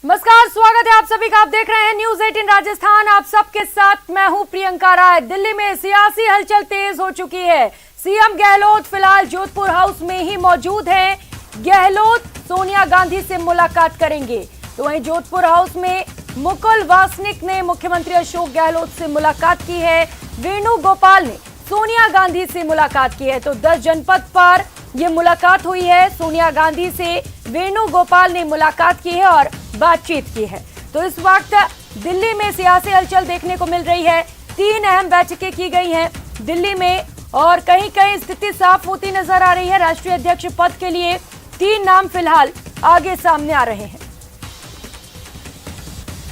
नमस्कार, स्वागत है आप सभी का। आप देख रहे हैं न्यूज 18 राजस्थान। आप सबके साथ मैं हूं प्रियंका राय। दिल्ली में सियासी हलचल तेज हो चुकी है। सीएम गहलोत फिलहाल जोधपुर हाउस में ही मौजूद हैं। गहलोत सोनिया गांधी से मुलाकात करेंगे। तो वहीं जोधपुर हाउस में मुकुल वासनिक ने मुख्यमंत्री अशोक गहलोत से मुलाकात की है। वेणुगोपाल ने सोनिया गांधी से मुलाकात की है। तो 10 जनपद पर यह मुलाकात हुई है। सोनिया गांधी से वेणुगोपाल ने मुलाकात की है और बातचीत की है। तो इस वक्त दिल्ली में सियासी हलचल देखने को मिल रही है। 3 अहम बैठकें की गई हैं दिल्ली में और कहीं कहीं स्थिति साफ होती नजर आ रही है। राष्ट्रीय अध्यक्ष पद के लिए 3 नाम फिलहाल आगे सामने आ रहे हैं।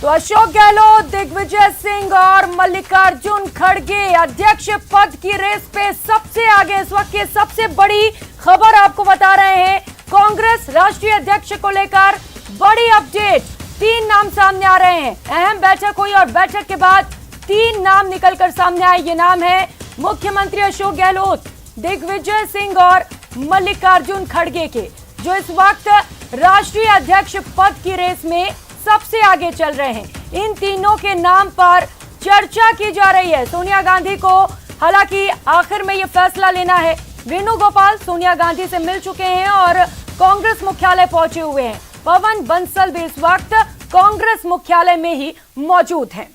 तो अशोक गहलोत, दिग्विजय सिंह और मल्लिकार्जुन खड़गे अध्यक्ष पद की रेस पे सबसे आगे। इस वक्त की सबसे बड़ी खबर आपको बता रहे हैं। कांग्रेस राष्ट्रीय अध्यक्ष को लेकर बड़ी अपडेट। 3 नाम सामने आ रहे हैं। अहम बैठक हुई और बैठक के बाद 3 नाम निकलकर सामने आए। ये नाम है मुख्यमंत्री अशोक गहलोत, दिग्विजय सिंह और मल्लिकार्जुन खड़गे के, जो इस वक्त राष्ट्रीय अध्यक्ष पद की रेस में सबसे आगे चल रहे हैं। इन तीनों के नाम पर चर्चा की जा रही है। सोनिया गांधी को हालांकि आखिर में यह फैसला लेना है। वेणुगोपाल सोनिया गांधी से मिल चुके हैं और कांग्रेस मुख्यालय पहुंचे हुए हैं। पवन बंसल भी इस वक्त कांग्रेस मुख्यालय में ही मौजूद हैं।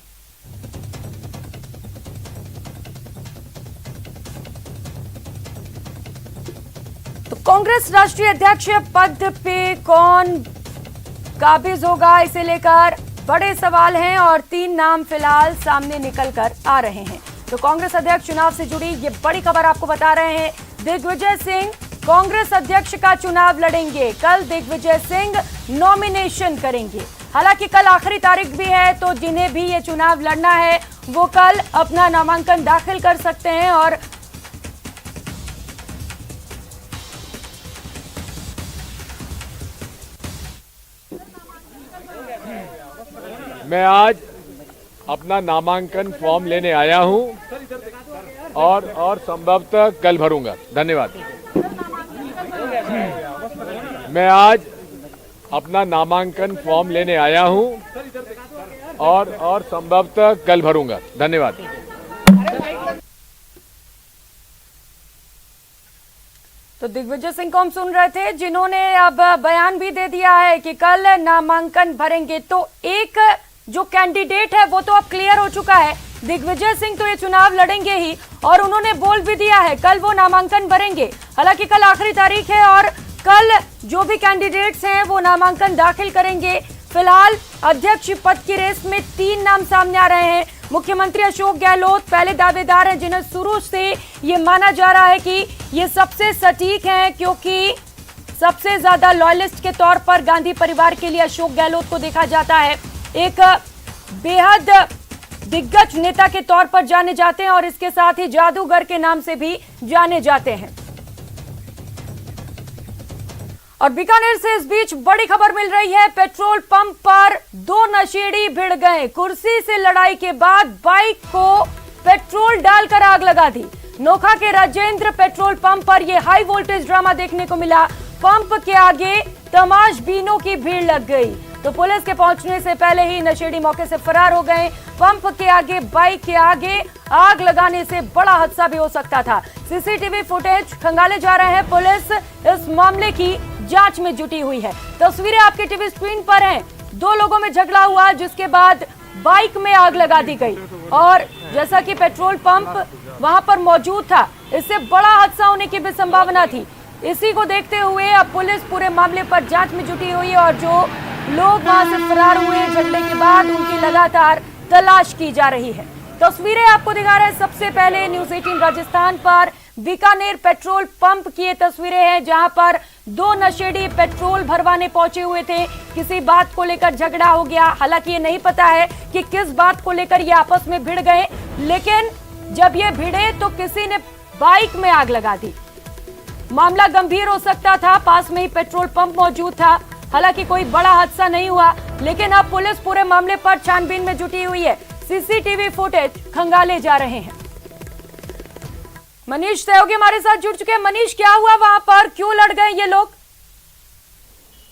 तो कांग्रेस राष्ट्रीय अध्यक्ष पद पे कौन काबिज होगा, इसे लेकर बड़े सवाल हैं और 3 नाम फिलहाल सामने निकलकर आ रहे हैं। तो कांग्रेस अध्यक्ष चुनाव से जुड़ी ये बड़ी खबर आपको बता रहे हैं। दिग्विजय सिंह कांग्रेस अध्यक्ष का चुनाव लड़ेंगे। कल दिग्विजय सिंह नॉमिनेशन करेंगे। हालांकि कल आखिरी तारीख भी है, तो जिन्हें भी ये चुनाव लड़ना है वो कल अपना नामांकन दाखिल कर सकते हैं। और मैं आज अपना नामांकन फॉर्म लेने आया हूं और संभवतः कल भरूंगा। धन्यवाद। मैं आज अपना नामांकन फॉर्म लेने आया हूं और संभवतः कल भरूंगा। धन्यवाद। तो दिग्विजय सिंह को हम सुन रहे थे, जिन्होंने अब बयान भी दे दिया है कि कल नामांकन भरेंगे। तो एक जो कैंडिडेट है वो तो अब क्लियर हो चुका है। दिग्विजय सिंह तो ये चुनाव लड़ेंगे ही और उन्होंने बोल भी दिया है कल वो नामांकन भरेंगे। हालांकि कल आखिरी तारीख है और कल जो भी कैंडिडेट्स हैं वो नामांकन दाखिल करेंगे। फिलहाल अध्यक्ष पद की रेस में 3 नाम सामने आ रहे हैं। मुख्यमंत्री अशोक गहलोत पहले दावेदार हैं, जिन्हें शुरू से ये माना जा रहा है कि ये सबसे सटीक हैं, क्योंकि सबसे ज्यादा लॉयलिस्ट के तौर पर गांधी परिवार के लिए अशोक गहलोत को देखा जाता है। एक बेहद दिग्गज नेता के तौर पर जाने जाते हैं और इसके साथ ही जादूगर के नाम से भी जाने जाते हैं। और बीकानेर से इस बीच बड़ी खबर मिल रही है। पेट्रोल पंप पर 2 नशेड़ी भिड़ गए। कुर्सी से लड़ाई के बाद बाइक को पेट्रोल डालकर आग लगा दी। नोखा के राजेंद्र पेट्रोल पंप पर यह हाई वोल्टेज ड्रामा देखने को मिला। पंप के आगे तमाशबीनों की भीड़ लग गई। तो पुलिस के पहुंचने से पहले ही नशेड़ी मौके से फरार हो गए। पंप के आगे बाइक के आगे आग लगाने से बड़ा हादसा भी हो सकता था। सीसीटीवी फुटेज खंगाले जा रहे हैं। पुलिस इस मामले की जांच में जुटी हुई है। तस्वीरें आपके टीवी स्क्रीन पर हैं। 2 लोगों में झगड़ा हुआ, जिसके बाद बाइक में आग लगा दी गई और जैसा कि पेट्रोल पंप वहां पर मौजूद था, इससे बड़ा हादसा होने की भी संभावना थी। इसी को देखते हुए अब पुलिस पूरे मामले पर जांच में जुटी हुई है और जो लोग वहां से फरार हुए झगड़े के बाद उनकी लगातार तलाश की जा रही है। तस्वीरें आपको दिखा रहे हैं सबसे पहले न्यूज 18 राजस्थान पर। बीकानेर पेट्रोल पंप की ये तस्वीरें हैं, जहां पर 2 नशेड़ी पेट्रोल भरवाने पहुंचे हुए थे। किसी बात को लेकर झगड़ा हो गया। हालांकि ये नहीं पता है कि किस बात को लेकर ये आपस में भिड़ गए, लेकिन जब ये भिड़े तो किसी ने बाइक में आग लगा दी। मामला गंभीर हो सकता था। पास में ही पेट्रोल पंप मौजूद था। हालांकि कोई बड़ा हादसा नहीं हुआ, लेकिन अब पुलिस पूरे मामले पर छानबीन में जुटी हुई है। सीसीटीवी फुटेज खंगाले जा रहे हैं। मनीष सहयोगी हमारे साथ जुड़ चुके हैं। मनीष, क्या हुआ वहां पर, क्यों लड़ गए ये लोग?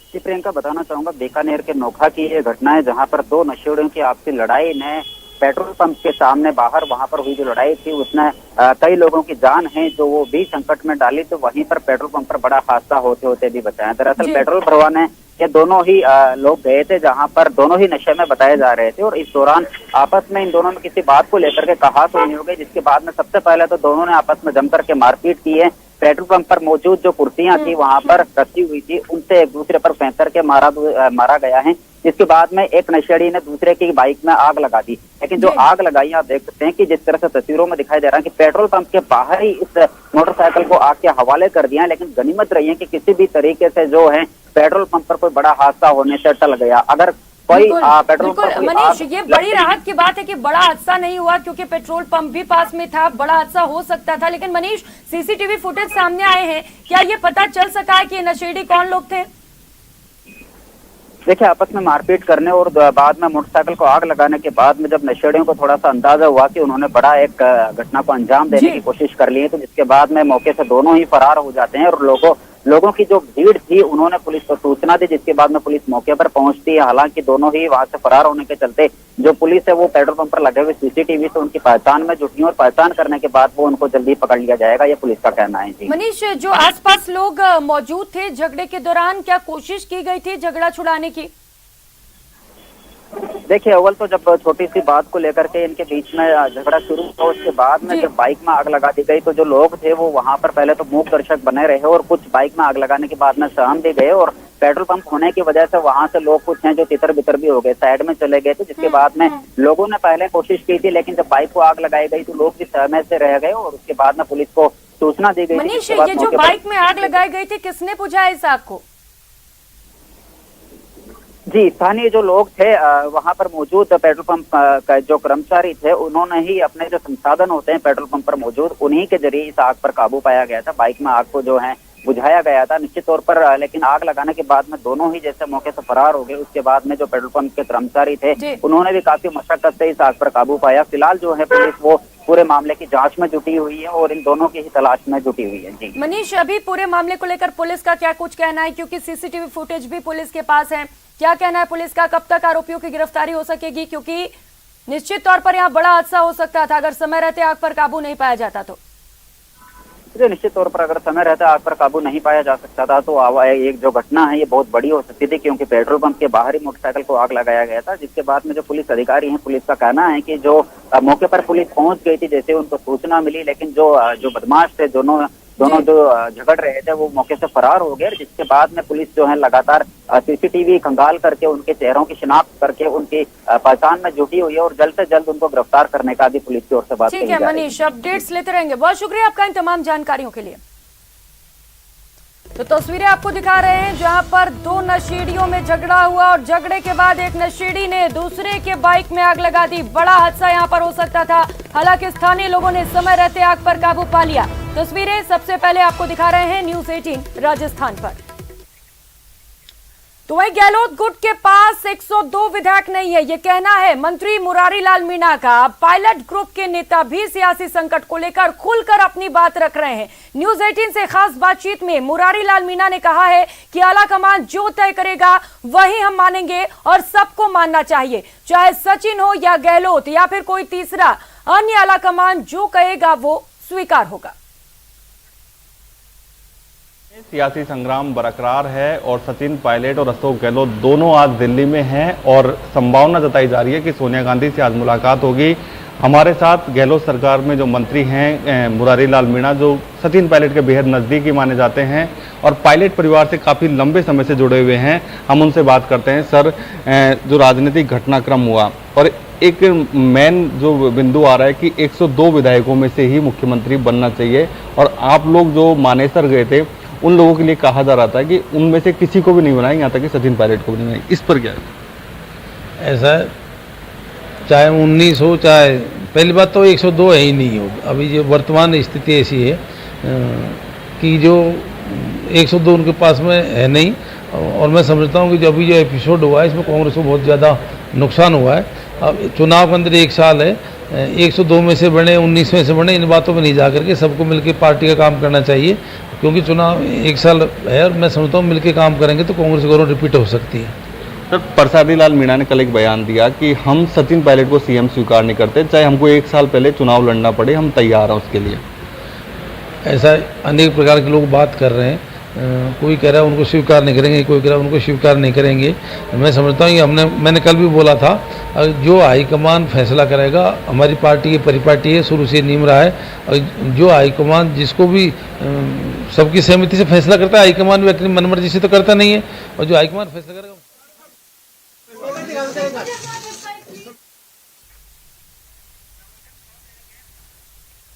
जी प्रियंका, बताना चाहूंगा बीकानेर के नोखा की ये घटना है, जहां पर दो नशेड़ियों की आपसी लड़ाई ने पेट्रोल पंप के सामने बाहर वहां पर हुई जो लड़ाई थी उसने कई लोगों की जान है जो वो भी संकट में डाली। तो वहीं पर पेट्रोल पंप पर बड़ा हादसा होते होते भी बचाया। दरअसल पेट्रोल भरवाने ये दोनों ही लोग गए थे, जहां पर दोनों ही नशे में बताए जा रहे थे, और इस दौरान आपस में इन दोनों में किसी बात को लेकर के कहासुनी हो गई, जिसके बाद में सबसे पहले तो दोनों ने आपस में जमकर के मारपीट की है। पेट्रोल पंप पर मौजूद जो कुर्सियां थी वहां पर रखी हुई थी, उनसे एक दूसरे पर फेंक करके मारा गया है। जिसके बाद में एक नशेड़ी ने दूसरे की बाइक में आग लगा दी। लेकिन जो आग लगाई आप देख सकते हैं कि जिस तरह से तस्वीरों में दिखाई दे रहा है कि पेट्रोल पंप के बाहर ही इस मोटरसाइकिल को आग के हवाले कर दिया है। लेकिन गनीमत रही है कि किसी भी तरीके से जो है पेट्रोल पंप पर कोई बड़ा हादसा होने से टल गया। अगर कोई पेट्रोल पंप, मनीष, ये बड़ी राहत की बात है कि बड़ा हादसा नहीं हुआ, क्योंकि पेट्रोल पंप भी पास में था, बड़ा हादसा हो सकता था। लेकिन मनीष, सीसीटीवी फुटेज सामने आए हैं, क्या ये पता चल सका है कि ये नशेड़ी कौन लोग थे? देखिए, आपस में मारपीट करने और बाद में मोटरसाइकिल को आग लगाने के बाद में जब नशेड़ियों को थोड़ा सा अंदाजा हुआ कि उन्होंने बड़ा एक घटना को अंजाम देने की कोशिश कर ली है, तो जिसके बाद में मौके से दोनों ही फरार हो जाते हैं। और लोगों की जो भीड़ थी उन्होंने पुलिस को सूचना दी, जिसके बाद में पुलिस मौके पर पहुंचती है। हालांकि दोनों ही वहां से फरार होने के चलते जो पुलिस है वो पेट्रोल पंप पर लगे हुए सीसीटीवी से उनकी पहचान में जुटी, और पहचान करने के बाद वो उनको जल्दी पकड़ लिया जाएगा, ये पुलिस का कहना है। जी मनीष, जो आसपास लोग मौजूद थे झगड़े के दौरान, क्या कोशिश की गई थी झगड़ा छुड़ाने की? देखिए, अव्वल तो जब छोटी सी बात को लेकर के इनके बीच में झगड़ा शुरू हुआ, उसके बाद में जब बाइक में आग लगा दी गई तो जो लोग थे वो वहां पर पहले तो मूक दर्शक बने रहे, और कुछ बाइक में आग लगाने के बाद में सहम भी गए। और पेट्रोल पंप होने की वजह से वहां से लोग कुछ हैं जो तितर बितर भी हो गए, साइड में चले गए थे। जिसके बाद में लोगों ने पहले कोशिश की थी, लेकिन जब बाइक को आग लगाई गई तो लोग भी सहमे से रह गए, और उसके बाद में पुलिस को सूचना दी गई। मनीष, ये जो बाइक में आग लगाई गई थी, किसने बुझाया इस आग को? जी, स्थानीय जो लोग थे वहां पर मौजूद पेट्रोल पंप का जो कर्मचारी थे, उन्होंने ही अपने जो संसाधन होते हैं पेट्रोल पंप पर मौजूद, उन्हीं के जरिए इस आग पर काबू पाया गया था। बाइक में आग को जो है बुझाया गया था निश्चित तौर पर, लेकिन आग लगाने के बाद में दोनों ही जैसे मौके से फरार हो गए। उसके बाद में जो पेट्रोल पंप के कर्मचारी थे उन्होंने भी काफी मशक्कत से इस आग पर काबू पाया। फिलहाल जो है पुलिस वो पूरे मामले की जांच में जुटी हुई है और इन दोनों की ही तलाश में जुटी हुई है। जी मनीष, अभी पूरे मामले को लेकर पुलिस का क्या कुछ कहना है, क्योंकि सीसीटीवी फुटेज भी पुलिस के पास है? क्या कहना है पुलिस का, कब तक आरोपियों की गिरफ्तारी हो सकेगी? क्योंकि निश्चित तौर पर यहाँ बड़ा हादसा हो सकता था अगर समय रहते आग पर काबू नहीं पाया जाता तो। निश्चित तौर पर अगर समय रहता आग पर काबू नहीं पाया जा सकता था तो एक जो घटना है ये बहुत बड़ी हो सकती थी, क्योंकि पेट्रोल पंप के बाहर ही मोटरसाइकिल को आग लगाया गया था। जिसके बाद में जो पुलिस अधिकारी हैं, पुलिस का कहना है कि जो मौके पर पुलिस पहुंच गई थी जैसे उनको सूचना मिली, लेकिन जो बदमाश थे दोनों जो झगड़ रहे थे वो मौके से फरार हो गए। जिसके बाद में पुलिस जो है लगातार सीसीटीवी खंगाल करके उनके चेहरों की शिनाख्त करके उनकी पहचान में जुटी हुई है, और जल्द से जल्द उनको गिरफ्तार करने का भी पुलिस की ओर से बात ठीक है मनीष, अपडेट्स लेते रहेंगे। बहुत शुक्रिया आपका इन तमाम जानकारियों के लिए। तो तस्वीरें आपको दिखा रहे हैं जहां पर दो नशेड़ियों में झगड़ा हुआ, और झगड़े के बाद एक नशेड़ी ने दूसरे के बाइक में आग लगा दी। बड़ा हादसा यहां पर हो सकता था, हालांकि स्थानीय लोगों ने समय रहते आग पर काबू पा लिया। तस्वीरें सबसे पहले आपको दिखा रहे हैं न्यूज़ 18 राजस्थान पर। तो वही गहलोत गुट के पास 102 विधायक नहीं है, ये कहना है मंत्री मुरारी लाल मीणा का। पायलट ग्रुप के नेता भी सियासी संकट को लेकर खुलकर अपनी बात रख रहे हैं। न्यूज़ 18 से खास बातचीत में मुरारी लाल मीणा ने कहा है कि आलाकमान जो तय करेगा वही हम मानेंगे, और सबको मानना चाहिए, चाहे सचिन हो या गहलोत या फिर कोई तीसरा। अन्य आलाकमान जो कहेगा वो स्वीकार होगा। सियासी संग्राम बरकरार है और सचिन पायलट और अशोक गहलोत दोनों आज दिल्ली में हैं, और संभावना जताई जा रही है कि सोनिया गांधी से आज मुलाकात होगी। हमारे साथ गहलोत सरकार में जो मंत्री हैं मुरारी लाल मीणा, जो सचिन पायलट के बेहद नज़दीकी माने जाते हैं और पायलट परिवार से काफ़ी लंबे समय से जुड़े हुए हैं, हम उनसे बात करते हैं। सर, जो राजनीतिक घटनाक्रम हुआ और एक मेन जो बिंदु आ रहा है कि 102 विधायकों में से ही मुख्यमंत्री बनना चाहिए, और आप लोग जो मानेसर गए थे उन लोगों के लिए कहा जा रहा था कि उनमें से किसी को भी नहीं बनाएंगे, यहाँ तक कि सचिन पायलट को भी नहीं बनाएंगे। इस पर क्या है? ऐसा चाहे 19 हो, चाहे पहली बात तो 102 है ही नहीं हो। अभी जो वर्तमान स्थिति ऐसी है कि जो 102 उनके पास में है नहीं, और मैं समझता हूँ कि जो अभी जो एपिसोड हुआ है इसमें कांग्रेस को बहुत ज़्यादा नुकसान हुआ है। अब चुनाव के अंदर 1 साल है, 102 में से बने 19 में से बने, इन बातों में नहीं जा करके सबको मिलकर पार्टी का काम करना चाहिए। क्योंकि चुनाव 1 साल है और मैं समझता हूँ मिलकर काम करेंगे तो कांग्रेस गवर्नमेंट रिपीट हो सकती है। सर, प्रसादी लाल मीणा ने कल एक बयान दिया कि हम सचिन पायलट को सीएम स्वीकार नहीं करते, चाहे हमको 1 साल पहले चुनाव लड़ना पड़े, हम तैयार हैं उसके लिए। ऐसा अनेक प्रकार के लोग बात कर रहे हैं। कोई कह रहा है उनको स्वीकार नहीं करेंगे, कोई कह रहा है उनको स्वीकार नहीं करेंगे। मैं समझता हूँ कि मैंने कल भी बोला था, जो हाईकमान फैसला करेगा, हमारी पार्टी की परिपाटी है, शुरू से नियम रहा है, और जो हाईकमान जिसको भी सबकी सहमति से फैसला करता है, हाईकमान भी अपनी मनमर्जी से तो करता नहीं है, और जो हाईकमान फैसला करेगा।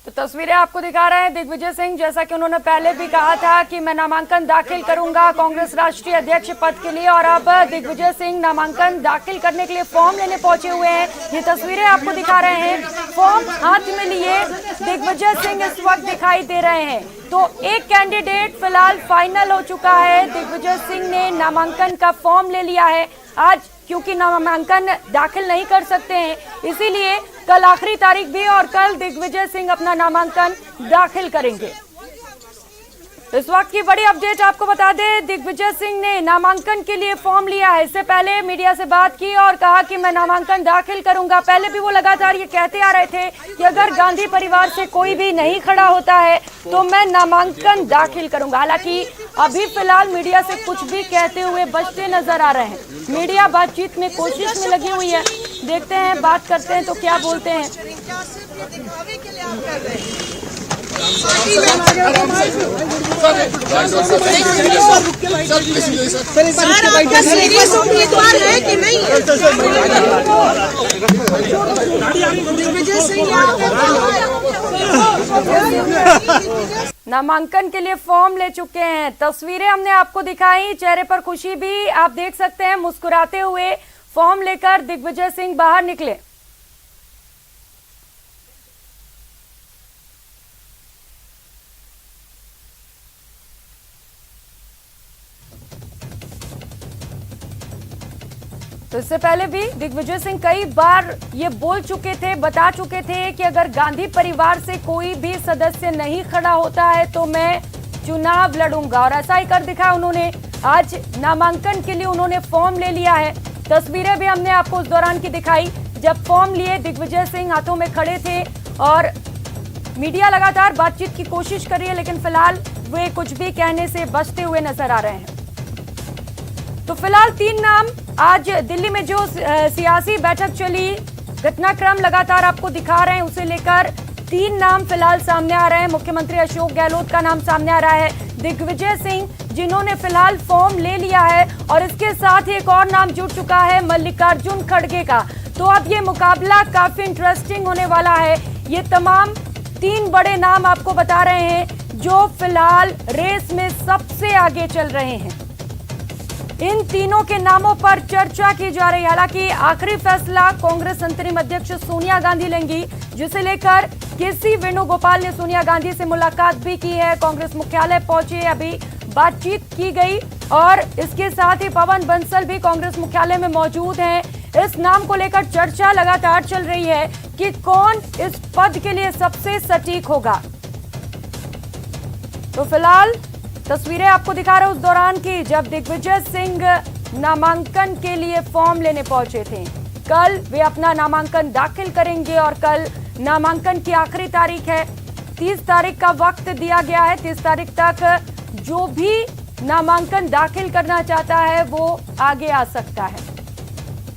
तो तस्वीरें आपको दिखा रहे हैं दिग्विजय सिंह, जैसा कि उन्होंने पहले भी कहा था कि मैं नामांकन दाखिल करूंगा कांग्रेस राष्ट्रीय अध्यक्ष पद के लिए, और अब दिग्विजय सिंह नामांकन दाखिल करने के लिए फॉर्म लेने पहुंचे हुए हैं। ये तस्वीरें आपको दिखा रहे हैं, फॉर्म हाथ में लिए दिग्विजय सिंह इस वक्त दिखाई दे रहे हैं। तो एक कैंडिडेट फिलहाल फाइनल हो चुका है, दिग्विजय सिंह ने नामांकन का फॉर्म ले लिया है। आज क्योंकि नामांकन दाखिल नहीं कर सकते हैं, इसीलिए कल आखिरी तारीख भी, और कल दिग्विजय सिंह अपना नामांकन दाखिल करेंगे। इस वक्त की बड़ी अपडेट आपको बता दें, दिग्विजय सिंह ने नामांकन के लिए फॉर्म लिया है। इससे पहले मीडिया से बात की और कहा कि मैं नामांकन दाखिल करूंगा। पहले भी वो लगातार ये कहते आ रहे थे कि अगर गांधी परिवार से कोई भी नहीं खड़ा होता है तो मैं नामांकन दाखिल करूंगा। हालांकि अभी फिलहाल मीडिया से कुछ भी कहते हुए बचते नजर आ रहे हैं। मीडिया बातचीत में कोशिश में लगी हुई है, देखते हैं, बात करते हैं तो क्या बोलते हैं। नामांकन के लिए फॉर्म ले चुके हैं। तस्वीरें हमने आपको दिखाई, चेहरे पर खुशी भी आप देख सकते हैं। मुस्कुराते हुए फॉर्म लेकर दिग्विजय सिंह बाहर निकले। तो इससे पहले भी दिग्विजय सिंह कई बार ये बोल चुके थे, बता चुके थे कि अगर गांधी परिवार से कोई भी सदस्य नहीं खड़ा होता है तो मैं चुनाव लड़ूंगा, और ऐसा ही कर दिखा उन्होंने। आज नामांकन के लिए उन्होंने फॉर्म ले लिया है। तस्वीरें भी हमने आपको उस दौरान की दिखाई जब फॉर्म लिए दिग्विजय सिंह हाथों में खड़े थे, और मीडिया लगातार बातचीत की कोशिश कर रही है, लेकिन फिलहाल वे कुछ भी कहने से बचते हुए नजर आ रहे हैं। तो फिलहाल 3 नाम आज दिल्ली में जो सियासी बैठक चली, घटनाक्रम लगातार आपको दिखा रहे हैं, उसे लेकर 3 नाम फिलहाल सामने आ रहे हैं। मुख्यमंत्री अशोक गहलोत का नाम सामने आ रहा है, दिग्विजय सिंह जिन्होंने फिलहाल फॉर्म ले लिया है, और इसके साथ ही एक और नाम जुड़ चुका है मल्लिकार्जुन खड़गे का। तो अब ये मुकाबला काफी इंटरेस्टिंग होने वाला है। ये तमाम 3 बड़े नाम आपको बता रहे हैं जो फिलहाल रेस में सबसे आगे चल रहे हैं। इन तीनों के नामों पर चर्चा की जा रही है। हालांकि आखिरी फैसला कांग्रेस अंतरिम अध्यक्ष सोनिया गांधी लेंगी, जिसे लेकर केसी वेणुगोपाल ने सोनिया गांधी से मुलाकात भी की है, कांग्रेस मुख्यालय पहुंचे, अभी बातचीत की गई, और इसके साथ ही पवन बंसल भी कांग्रेस मुख्यालय में मौजूद हैं। इस नाम को लेकर चर्चा लगातार चल रही है कि कौन इस पद के लिए सबसे सटीक होगा। तो फिलहाल तस्वीरें आपको दिखा रहे उस दौरान की जब दिग्विजय सिंह नामांकन के लिए फॉर्म लेने पहुंचे थे। कल वे अपना नामांकन दाखिल करेंगे, और कल नामांकन की आखिरी तारीख है। 30 तारीख का वक्त दिया गया है। 30 तारीख तक जो भी नामांकन दाखिल करना चाहता है वो आगे आ सकता है।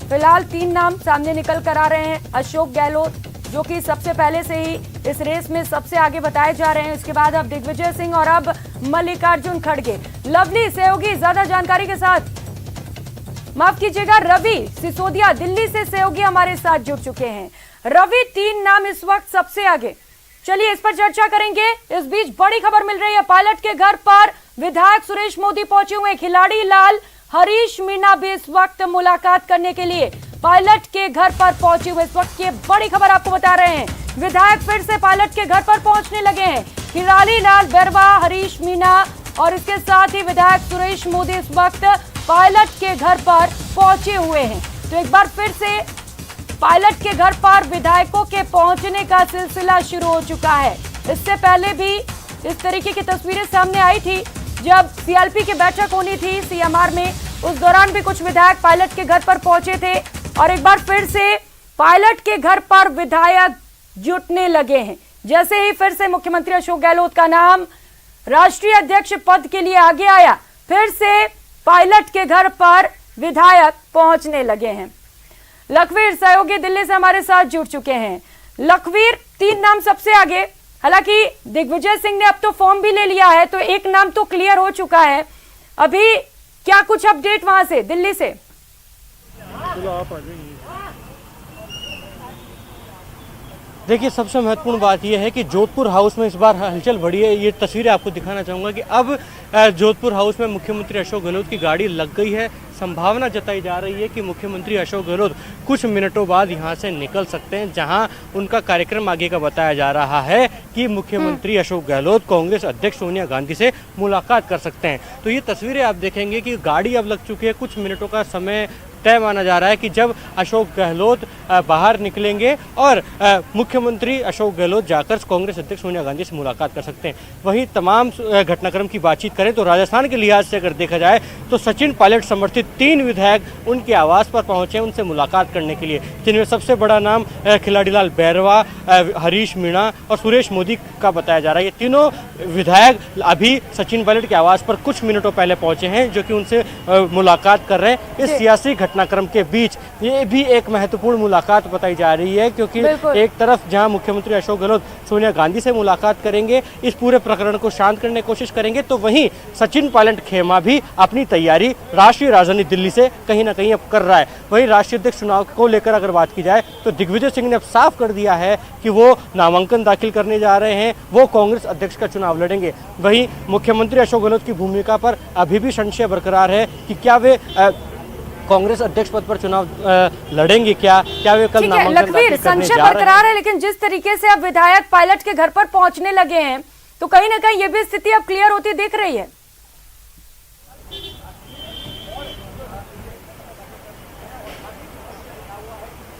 फिलहाल 3 नाम सामने निकल कर आ रहे हैं। अशोक गहलोत जो कि सबसे पहले से ही इस रेस में सबसे आगे बताए जा रहे हैं, इसके बाद अब दिग्विजय सिंह और अब मल्लिकार्जुन खड़गे। लवली सहयोगी ज्यादा जानकारी के साथ, माफ कीजिएगा, रवि सिसोदिया दिल्ली से सहयोगी हमारे साथ जुड़ चुके हैं। रवि, 3 नाम इस वक्त सबसे आगे, चलिए इस पर चर्चा करेंगे। इस बीच बड़ी खबर मिल रही है, पायलट के घर पर विधायक सुरेश मोदी पहुंचे हुए। खिलाड़ी लाल हरीश मीणा भी इस वक्त मुलाकात करने के लिए पायलट के घर पर पहुंचे हुए। इस वक्त की बड़ी खबर आपको बता रहे हैं, विधायक फिर से पायलट के घर पर पहुंचने लगे हैं। खिलाड़ी लाल बैरवा, हरीश मीणा और इसके साथ ही विधायक सुरेश मोदी इस वक्त पायलट के घर पर पहुंचे हुए हैं। तो एक बार फिर से पायलट के घर पर विधायकों के पहुंचने का सिलसिला शुरू हो चुका है। इससे पहले भी इस तरीके की तस्वीरें सामने आई थी जब सीएलपी की बैठक होनी थी सीएमआर में। उस दौरान भी कुछ विधायक पायलट के घर पर पहुंचे थे और एक बार फिर से पायलट के घर पर विधायक जुटने लगे हैं। जैसे ही फिर से मुख्यमंत्री अशोक गहलोत का नाम राष्ट्रीय अध्यक्ष पद के लिए आगे आया, फिर से पायलट के घर पर विधायक पहुंचने लगे हैं। लखवीर सहयोगी दिल्ली से हमारे साथ जुड़ चुके हैं। लखवीर, 3 नाम सबसे आगे, हालांकि दिग्विजय सिंह ने अब तो फॉर्म भी ले लिया है, तो एक नाम तो क्लियर हो चुका है। अभी क्या कुछ अपडेट वहां से, दिल्ली से? देखिए, सबसे महत्वपूर्ण बात यह है कि जोधपुर हाउस में इस बार हलचल बढ़ी है। ये तस्वीरें आपको दिखाना चाहूँगा कि अब जोधपुर हाउस में मुख्यमंत्री अशोक गहलोत की गाड़ी लग गई है। संभावना जताई जा रही है कि मुख्यमंत्री अशोक गहलोत कुछ मिनटों बाद यहां से निकल सकते हैं, जहां उनका कार्यक्रम आगे का बताया जा रहा है कि मुख्यमंत्री अशोक गहलोत कांग्रेस अध्यक्ष सोनिया गांधी से मुलाकात कर सकते हैं। तो ये तस्वीरें आप देखेंगे कि गाड़ी अब लग चुकी है। कुछ मिनटों का समय तय माना जा रहा है कि जब अशोक गहलोत बाहर निकलेंगे और मुख्यमंत्री अशोक गहलोत जाकर कांग्रेस अध्यक्ष सोनिया गांधी से मुलाकात कर सकते हैं। वहीं तमाम घटनाक्रम की बातचीत करें तो राजस्थान के लिहाज से अगर देखा जाए तो सचिन पायलट समर्थित 3 विधायक उनके आवास पर पहुंचे उनसे मुलाकात करने के लिए, जिनमें सबसे बड़ा नाम खिलाड़ीलाल बैरवा, हरीश मीणा और सुरेश मोदी का बताया जा रहा है। ये तीनों विधायक अभी सचिन पायलट के आवास पर कुछ मिनटों पहले पहुंचे हैं, जो कि उनसे मुलाकात कर रहे हैं। इस सियासी घटनाक्रम के बीच ये भी एक महत्वपूर्ण मुलाकात बताई जा रही है, क्योंकि एक तरफ जहां मुख्यमंत्री अशोक गहलोत सोनिया गांधी से मुलाकात करेंगे, इस पूरे प्रकरण को शांत करने की कोशिश करेंगे, तो वहीं सचिन पायलट खेमा भी अपनी तैयारी राष्ट्रीय राजधानी दिल्ली से कहीं ना कहीं अब कर रहा है। वहीं राष्ट्रीय अध्यक्ष चुनाव को लेकर अगर बात की जाए तो दिग्विजय सिंह ने अब साफ कर दिया है कि वो नामांकन दाखिल करने जा रहे हैं, वो कांग्रेस अध्यक्ष का चुनाव लड़ेंगे। वहीं मुख्यमंत्री अशोक गहलोत की भूमिका पर अभी भी संशय बरकरार है कि क्या वे कांग्रेस अध्यक्ष पद पर चुनाव लड़ेंगे, क्या वे कल नामांकन दाखिल करने जा रहे हैं? संशय बरकरार है, लेकिन जिस तरीके से अब विधायक पायलट के घर पर पहुंचने लगे हैं तो कहीं ना कहीं ये भी स्थिति अब क्लियर होती दिख रही है।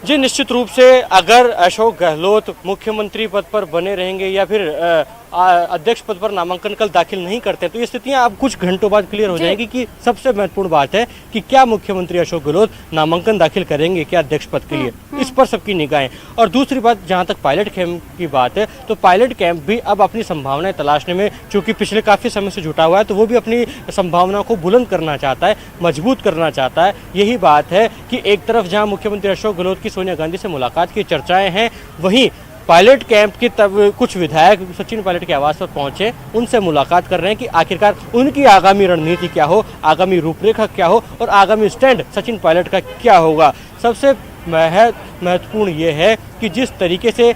जी, निश्चित रूप से अगर अशोक गहलोत मुख्यमंत्री पद पर बने रहेंगे या फिर अध्यक्ष पद पर नामांकन कल दाखिल नहीं करते तो ये स्थितियां अब कुछ घंटों बाद क्लियर हो जाएगी कि सबसे महत्वपूर्ण बात है कि क्या मुख्यमंत्री अशोक गहलोत नामांकन दाखिल करेंगे क्या अध्यक्ष पद के लिए, इस पर सबकी निगाहें। और दूसरी बात, जहां तक पायलट कैंप की बात है तो पायलट कैंप भी अब अपनी संभावनाएं तलाशने में, चूंकि पिछले काफी समय से जुटा हुआ है, तो वो भी अपनी संभावनाओं को बुलंद करना चाहता है, मजबूत करना चाहता है। यही बात है कि एक तरफ जहां मुख्यमंत्री अशोक गहलोत की सोनिया गांधी से मुलाकात की चर्चाएं हैं, वहीं पायलट कैंप के तब कुछ विधायक सचिन पायलट के आवास पर पहुंचे, उनसे मुलाकात कर रहे हैं कि आखिरकार उनकी आगामी रणनीति क्या हो, आगामी रूपरेखा क्या हो और आगामी स्टैंड सचिन पायलट का क्या होगा। सबसे महत्वपूर्ण ये है कि जिस तरीके से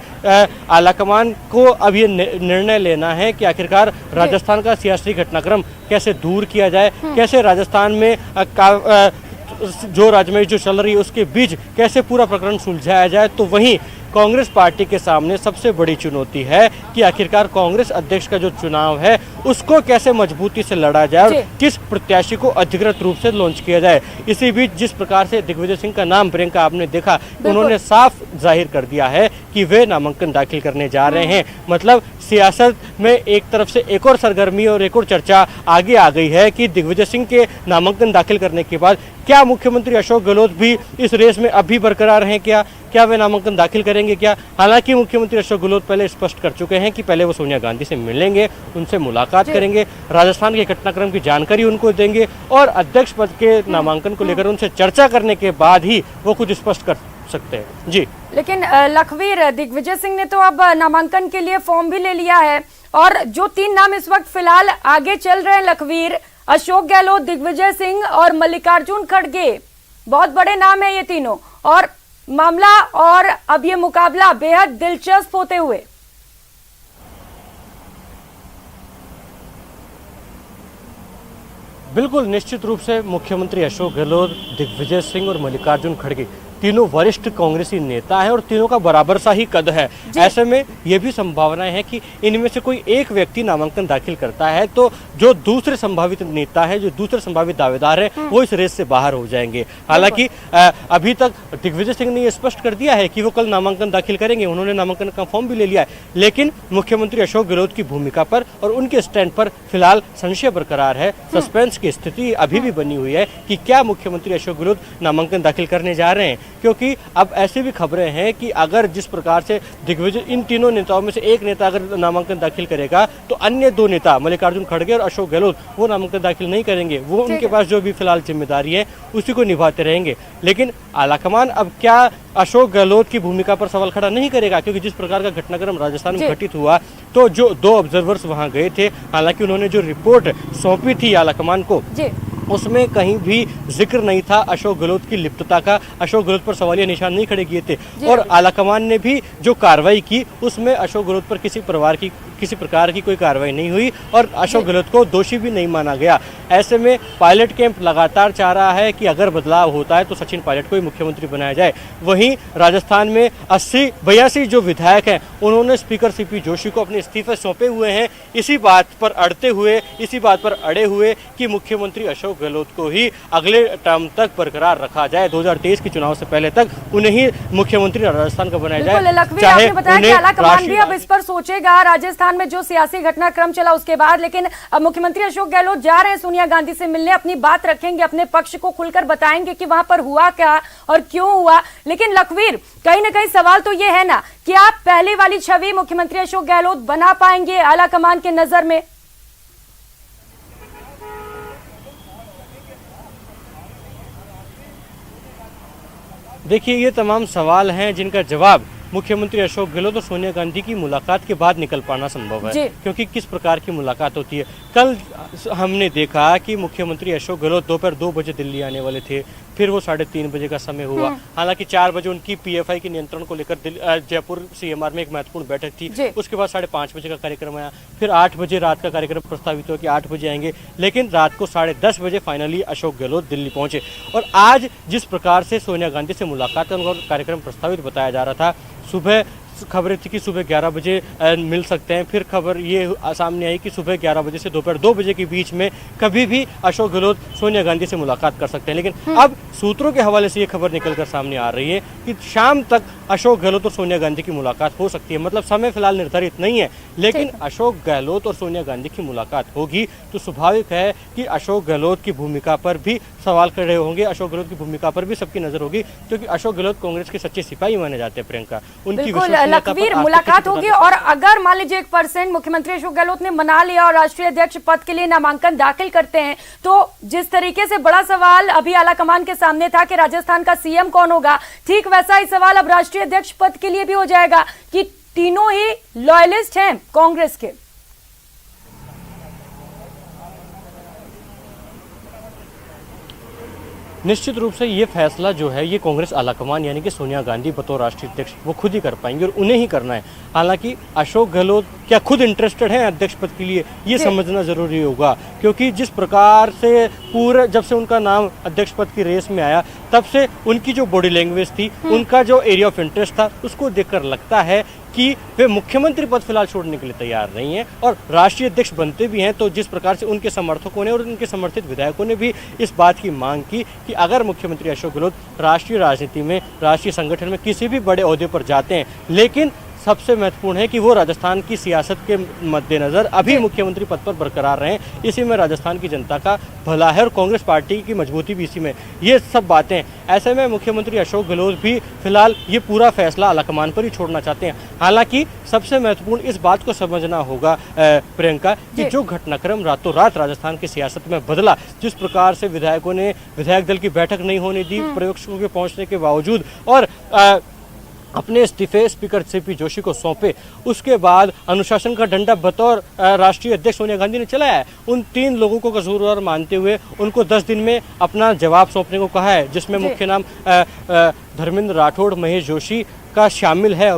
आलाकमान को अब ये निर्णय लेना है कि आखिरकार राजस्थान का सियासी घटनाक्रम कैसे दूर किया जाए, कैसे राजस्थान में जो राजनीति जो चल रही है उसके बीच कैसे पूरा प्रकरण सुलझाया जाए, तो वहीं कांग्रेस पार्टी के सामने सबसे बड़ी चुनौती है कि आखिरकार कांग्रेस अध्यक्ष का जो चुनाव है उसको कैसे मजबूती से लड़ा जाए और किस प्रत्याशी को अधिकृत रूप से लॉन्च किया जाए। इसी बीच जिस प्रकार से दिग्विजय सिंह का नाम प्रियंका आपने देखा, उन्होंने साफ जाहिर कर दिया है कि वे नामांकन दाखिल करने जा रहे हैं। मतलब सियासत में एक तरफ से एक और सरगर्मी और एक और चर्चा आगे आ गई है कि दिग्विजय सिंह के नामांकन दाखिल करने के बाद क्या मुख्यमंत्री अशोक गहलोत भी इस रेस में अभी बरकरार हैं, क्या वे नामांकन दाखिल करेंगे क्या? हालांकि मुख्यमंत्री अशोक गहलोत पहले स्पष्ट कर चुके हैं कि पहले वो सोनिया गांधी से मिलेंगे, उनसे मुलाकात करेंगे, राजस्थान के घटनाक्रम की जानकारी उनको देंगे और अध्यक्ष पद के नामांकन को लेकर उनसे चर्चा करने के बाद ही वो कुछ स्पष्ट कर सकते हैं। जी, लेकिन लखवीर, दिग्विजय सिंह ने तो अब नामांकन के लिए फॉर्म भी ले लिया है और जो 3 नाम इस वक्त फिलहाल आगे चल रहे हैं लखवीर, अशोक गहलोत, दिग्विजय सिंह और मल्लिकार्जुन खड़गे, बहुत बड़े नाम है ये तीनों, और मामला और अब ये मुकाबला बेहद दिलचस्प होते हुए। बिल्कुल, निश्चित रूप से मुख्यमंत्री अशोक गहलोत, दिग्विजय सिंह और मल्लिकार्जुन खड़गे तीनों वरिष्ठ कांग्रेसी नेता हैं और तीनों का बराबर सा ही कद है। ऐसे में ये भी संभावनाएं हैं कि इनमें से कोई एक व्यक्ति नामांकन दाखिल करता है तो जो दूसरे संभावित नेता है, जो दूसरे संभावित दावेदार है, वो इस रेस से बाहर हो जाएंगे। हालांकि अभी तक दिग्विजय सिंह ने ये स्पष्ट कर दिया है कि वो कल नामांकन दाखिल करेंगे, उन्होंने नामांकन का फॉर्म भी ले लिया है, लेकिन मुख्यमंत्री अशोक गहलोत की भूमिका पर और उनके स्टैंड पर फिलहाल संशय बरकरार है। सस्पेंस की स्थिति अभी भी बनी हुई है कि क्या मुख्यमंत्री अशोक गहलोत नामांकन दाखिल करने जा रहे हैं, क्योंकि अब ऐसी भी खबरें हैं कि अगर जिस प्रकार से दिग्विजय, इन तीनों नेताओं में से एक नेता अगर नामांकन दाखिल करेगा तो अन्य दो नेता मल्लिकार्जुन खड़गे और अशोक गहलोत वो नामांकन दाखिल नहीं करेंगे। वो उनके पास जो भी फिलहाल जिम्मेदारी है उसी को निभाते रहेंगे। लेकिन आलाकमान अब क्या अशोक गहलोत की भूमिका पर सवाल खड़ा नहीं करेगा, क्योंकि जिस प्रकार का घटनाक्रम राजस्थान में घटित हुआ तो जो 2 ऑब्जर्वर्स वहां गए थे, हालांकि उन्होंने जो रिपोर्ट सौंपी थी आलाकमान को उसमें कहीं भी जिक्र नहीं था अशोक गहलोत की लिप्तता का। अशोक गहलोत पर सवालिया निशान नहीं खड़े किए थे और आलाकमान ने भी जो कार्रवाई की उसमें अशोक गहलोत पर किसी प्रकार की कोई कार्रवाई नहीं हुई और अशोक गहलोत को दोषी भी नहीं माना गया। ऐसे में पायलट कैंप लगातार चाह रहा है कि अगर बदलाव होता है तो सचिन पायलट को ही मुख्यमंत्री बनाया जाए। वहीं राजस्थान में 82 जो विधायक हैं उन्होंने स्पीकर सीपी जोशी को अपने इस्तीफे सौंपे हुए हैं, इसी बात पर अड़े हुए कि मुख्यमंत्री अशोक गहलोत को ही अगले टर्म तक बरकरार रखा जाए, 2023 के चुनाव से पहले तक उन्हें ही मुख्यमंत्री राजस्थान का बनाया जाए। चाहे आपने बताया कि आलाकमान भी अब इस पर सोचेगा राजस्थान में जो सियासी घटनाक्रम चला उसके बाद, लेकिन अब मुख्यमंत्री अशोक गहलोत जा रहे हैं सोनिया गांधी से मिलने, अपनी बात रखेंगे, अपने पक्ष को खुलकर बताएंगे कि वहां पर हुआ क्या और क्यों हुआ। लेकिन लखवीर, कहीं ना कहीं सवाल तो ये है ना कि आप पहले वाली छवि मुख्यमंत्री अशोक गहलोत बना पाएंगे आलाकमान के नजर में? देखिए, ये तमाम सवाल हैं जिनका जवाब मुख्यमंत्री अशोक गहलोत और सोनिया गांधी की मुलाकात के बाद निकल पाना संभव है, क्योंकि किस प्रकार की मुलाकात होती है। कल हमने देखा कि मुख्यमंत्री अशोक गहलोत दोपहर 2 बजे दिल्ली आने वाले थे, फिर वो 3:30 बजे का समय हुआ। हालांकि 4 बजे उनकी पीएफआई के नियंत्रण को लेकर जयपुर सीएमआर में एक महत्वपूर्ण बैठक थी, उसके बाद 5:30 बजे का कार्यक्रम आया, फिर 8 बजे रात का कार्यक्रम प्रस्तावित हुआ कि 8 बजे आएंगे, लेकिन रात को 10:30 बजे फाइनली अशोक गहलोत दिल्ली पहुंचे। और आज जिस प्रकार से सोनिया गांधी से मुलाकात का उनका कार्यक्रम प्रस्तावित बताया जा रहा था, सुबह खबरें थी कि सुबह 11 बजे मिल सकते हैं, फिर खबर ये सामने आई कि सुबह 11 बजे से दोपहर 2 बजे के बीच में कभी भी अशोक गहलोत सोनिया गांधी से मुलाकात कर सकते हैं। लेकिन अब सूत्रों के हवाले से ये खबर निकलकर सामने आ रही है कि शाम तक अशोक गहलोत और सोनिया गांधी की मुलाकात हो सकती है। मतलब समय फिलहाल निर्धारित नहीं है, लेकिन अशोक गहलोत और सोनिया गांधी की मुलाकात होगी तो स्वाभाविक है कि अशोक गहलोत की भूमिका पर भी सवाल खड़े होंगे, अशोक गहलोत की भूमिका पर भी सबकी नजर होगी, क्योंकि अशोक गहलोत कांग्रेस के सच्चे सिपाही माने जाते हैं। प्रियंका, उनकी लखवीर, मुलाकात होगी और अगर मान लीजिए 1% मुख्यमंत्री अशोक गहलोत ने मना लिया और राष्ट्रीय अध्यक्ष पद के लिए नामांकन दाखिल करते हैं, तो जिस तरीके से बड़ा सवाल अभी आलाकमान के सामने था कि राजस्थान का सीएम कौन होगा, ठीक वैसा ही सवाल अब राष्ट्रीय अध्यक्ष पद के लिए भी हो जाएगा कि तीनों ही लॉयलिस्ट हैं कांग्रेस के। निश्चित रूप से ये फैसला जो है ये कांग्रेस आलाकमान यानी कि सोनिया गांधी बतौर राष्ट्रीय अध्यक्ष वो खुद ही कर पाएंगे और उन्हें ही करना है। हालांकि अशोक गहलोत क्या खुद इंटरेस्टेड हैं अध्यक्ष पद के लिए, ये समझना जरूरी होगा, क्योंकि जिस प्रकार से पूरे जब से उनका नाम अध्यक्ष पद की रेस में आया तब से उनकी जो बॉडी लैंग्वेज थी, उनका जो एरिया ऑफ इंटरेस्ट था, उसको देखकर लगता है कि वे मुख्यमंत्री पद फिलहाल छोड़ने के लिए तैयार नहीं हैं और राष्ट्रीय अध्यक्ष बनते भी हैं तो जिस प्रकार से उनके समर्थकों ने और उनके समर्थित विधायकों ने भी इस बात की मांग की कि अगर मुख्यमंत्री अशोक गहलोत राष्ट्रीय राजनीति में, राष्ट्रीय संगठन में किसी भी बड़े ओहदे पर जाते हैं, लेकिन सबसे महत्वपूर्ण है कि वो राजस्थान की सियासत के मद्देनजर अभी मुख्यमंत्री पद पर बरकरार रहें, इसी में राजस्थान की जनता का भला है और कांग्रेस पार्टी की मजबूती भी इसी में, ये सब बातें। ऐसे में मुख्यमंत्री अशोक गहलोत भी फिलहाल ये पूरा फैसला आलाकमान पर ही छोड़ना चाहते हैं। हालांकि सबसे महत्वपूर्ण इस बात को समझना होगा प्रियंका कि जो घटनाक्रम रातों रात राजस्थान की सियासत में बदला, जिस प्रकार से विधायकों ने विधायक दल की बैठक नहीं होने दी प्रयोगों के पहुंचने के बावजूद और अपने इस्तीफे स्पीकर सीपी जोशी को सौंपे, उसके बाद अनुशासन का डंडा बतौर राष्ट्रीय अध्यक्ष सोनिया गांधी ने चलाया है। उन 3 लोगों को कसूरवार मानते हुए उनको 10 दिन में अपना जवाब सौंपने को कहा है, जिसमें मुख्य नाम धर्मेंद्र राठौड़, महेश जोशी का शामिल है।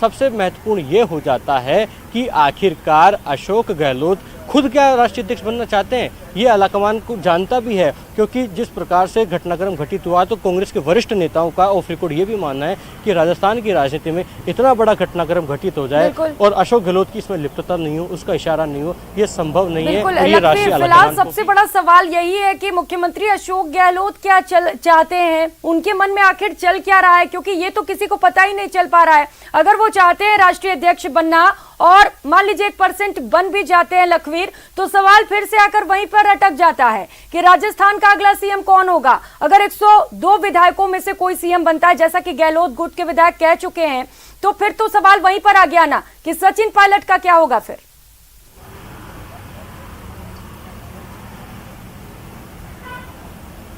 सबसे महत्वपूर्ण ये हो जाता है कि आखिरकार अशोक गहलोत खुद क्या राष्ट्रीय अध्यक्ष बनना चाहते हैं, ये आलाकमान को जानता भी है, क्योंकि जिस प्रकार से घटनाक्रम घटित हुआ तो कांग्रेस के वरिष्ठ नेताओं का ऑफ रिकॉर्ड ये भी मानना है कि राजस्थान की राजनीति में इतना बड़ा घटनाक्रम घटित हो जाए और अशोक गहलोत की इसमें लिप्तता नहीं हो, उसका इशारा नहीं हो, ये संभव नहीं है। और ये राष्ट्रीय फिलहाल सबसे बड़ा सवाल यही है कि मुख्यमंत्री अशोक गहलोत क्या चाहते हैं, उनके मन में आखिर चल क्या रहा है, क्योंकि ये तो किसी को पता ही नहीं चल पा रहा है। अगर वो चाहते हैं राष्ट्रीय अध्यक्ष बनना और मान लीजिए 1% बन भी जाते हैं लखवीर, तो सवाल फिर से आकर वहीं पर अटक जाता है कि राजस्थान का अगला सीएम कौन होगा। अगर 102 विधायकों में से कोई सीएम बनता है, जैसा कि गहलोत गुट के विधायक कह चुके हैं, तो फिर तो सवाल वहीं पर आ गया ना कि सचिन पायलट का क्या होगा फिर।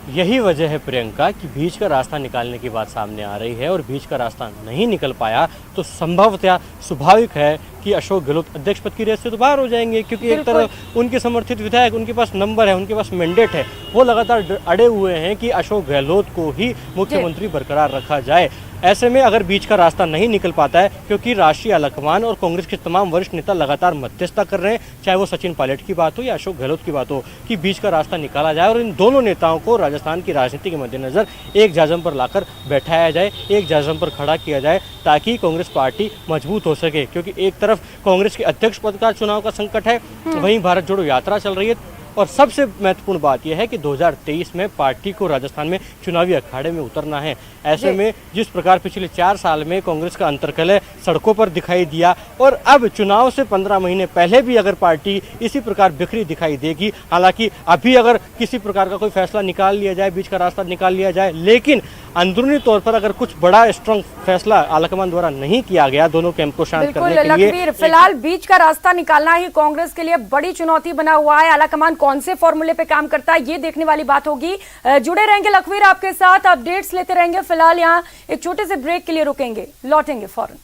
यही वजह है प्रियंका कि बीच का रास्ता निकालने की बात सामने आ रही है, और बीच का रास्ता नहीं निकल पाया तो संभवतः स्वाभाविक है कि अशोक गहलोत अध्यक्ष पद की रेस से तो बाहर हो जाएंगे, क्योंकि एक तरफ उनके समर्थित विधायक, उनके पास नंबर है, उनके पास मैंडेट है, वो लगातार अड़े हुए हैं कि अशोक गहलोत को ही मुख्यमंत्री बरकरार रखा जाए। ऐसे में अगर बीच का रास्ता नहीं निकल पाता है, क्योंकि राष्ट्रीय आलाकमान और कांग्रेस के तमाम वरिष्ठ नेता लगातार मध्यस्थता कर रहे हैं, चाहे वो सचिन पायलट की बात हो या अशोक गहलोत की बात हो, कि बीच का रास्ता निकाला जाए और इन दोनों नेताओं को राजस्थान की राजनीति के मद्देनजर एक जाजम पर लाकर बैठाया जाए, एक जाजम पर खड़ा किया जाए, ताकि कांग्रेस पार्टी मजबूत हो सके। क्योंकि एक तरफ कांग्रेस के अध्यक्ष पद का चुनाव का संकट है, वहीं भारत जोड़ो यात्रा चल रही है, और सबसे महत्वपूर्ण बात यह है कि 2023 में पार्टी को राजस्थान में चुनावी अखाड़े में उतरना है। ऐसे में जिस प्रकार पिछले 4 साल में कांग्रेस का अंतर्कलह सड़कों पर दिखाई दिया, और अब चुनाव से 15 महीने पहले भी अगर पार्टी इसी प्रकार बिखरी दिखाई देगी, हालांकि अभी अगर किसी प्रकार का कोई फैसला निकाल लिया जाए, बीच का रास्ता निकाल लिया जाए, लेकिन अंदरूनी तौर पर अगर कुछ बड़ा स्ट्रांग फैसला आलाकमान द्वारा नहीं किया गया दोनों कैंप को शांत करने के लिए, फिलहाल बीच का रास्ता निकालना ही कांग्रेस के लिए बड़ी चुनौती बना हुआ है। आलाकमान कौन से फॉर्मूले पे काम करता है, ये देखने वाली बात होगी। जुड़े रहेंगे लखवीर, आपके साथ अपडेट्स लेते रहेंगे। फिलहाल यहाँ एक छोटे से ब्रेक के लिए रुकेंगे, लौटेंगे फौरन।